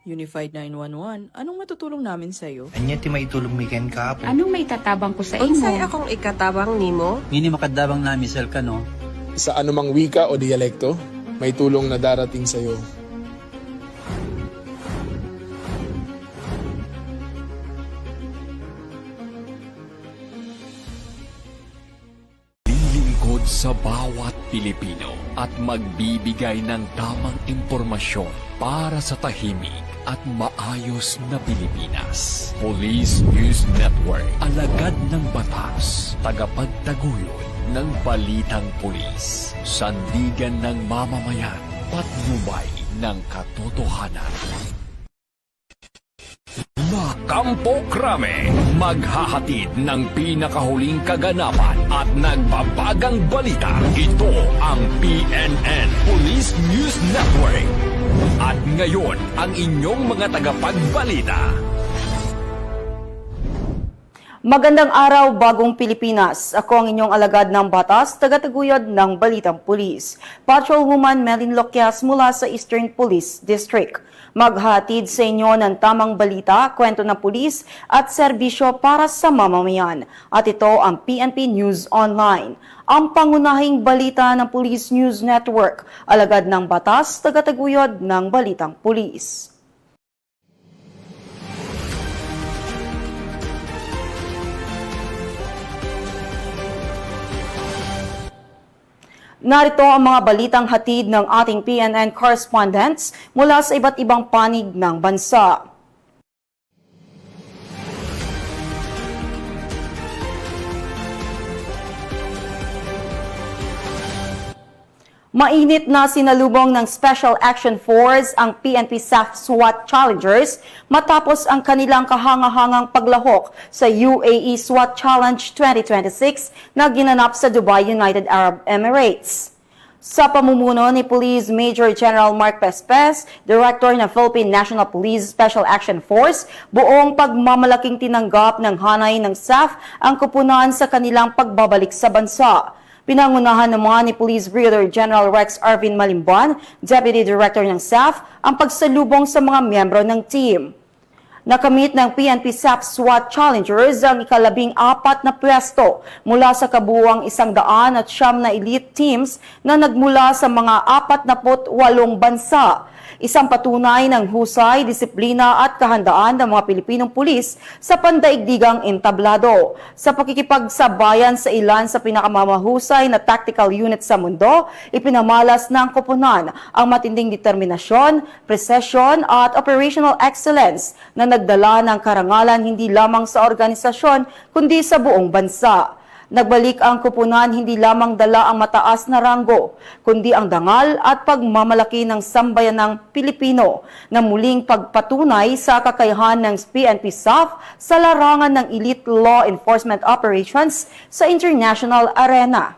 Unified 911, anong matutulong namin sa'yo? Anya ti maitulong miken ka po. Anong may tatabang ko sa Unsay imo? akong ikatabang nimo? Ngini makadabang na misal ka no. Sa anumang wika o dialekto, may tulong na darating sa iyo. Lilingkod sa bawat Pilipino at magbibigay ng tamang impormasyon para sa tahimik at maayos na Pilipinas. Police News Network, alagad ng batas, tagapagtaguyod ng balitang pulis, sandigan ng mamamayan, patnubay ng katotohanan. La Campo Crame, maghahatid ng pinakahuling kaganapan at nagbabagang balita. Ito ang PNN Police News Network. At ngayon, ang inyong mga tagapagbalita. Magandang araw, Bagong Pilipinas. Ako ang inyong alagad ng batas, tagataguyod ng Balitang Pulis. Patrolwoman Melin Loquias mula sa Eastern Police District. Maghatid sa inyo ng tamang balita, kwento ng pulis at serbisyo para sa mamamayan. At ito ang PNP News Online. Ang pangunahing balita ng Police News Network, alagad ng batas, tagataguyod ng Balitang Pulis. Narito ang mga balitang hatid ng ating PNN correspondents mula sa iba't ibang panig ng bansa. Mainit na sinalubong ng Special Action Force ang PNP SAF SWAT Challengers matapos ang kanilang kahangahangang paglahok sa UAE SWAT Challenge 2026 na ginanap sa Dubai, United Arab Emirates. Sa pamumuno ni Police Major General Mark Pespes, Director ng Philippine National Police Special Action Force, buong pagmamalaking tinanggap ng hanay ng SAF ang kupunan sa kanilang pagbabalik sa bansa. Pinangunahan naman ni Police Brigadier General Rex Arvin Malimban, Deputy Director ng SAF, ang pagsalubong sa mga miyembro ng team. Nakamit ng PNP SAF SWAT Challengers ang ika-14 na pwesto mula sa kabuuang 109 na elite teams na nagmula sa mga 48 bansa. Isang patunay ng husay, disiplina at kahandaan ng mga Pilipinong pulis sa pandaigdigang entablado. Sa pakikipagsabayan sa ilan sa pinakamamahusay na tactical unit sa mundo, ipinamalas ng koponan ang matinding determinasyon, precision at operational excellence na nagdala ng karangalan hindi lamang sa organisasyon kundi sa buong bansa. Nagbalik ang kupunan hindi lamang dala ang mataas na ranggo, kundi ang dangal at pagmamalaki ng sambayanang Pilipino na muling pagpatunay sa kakayahan ng PNP SAF sa larangan ng elite law enforcement operations sa international arena.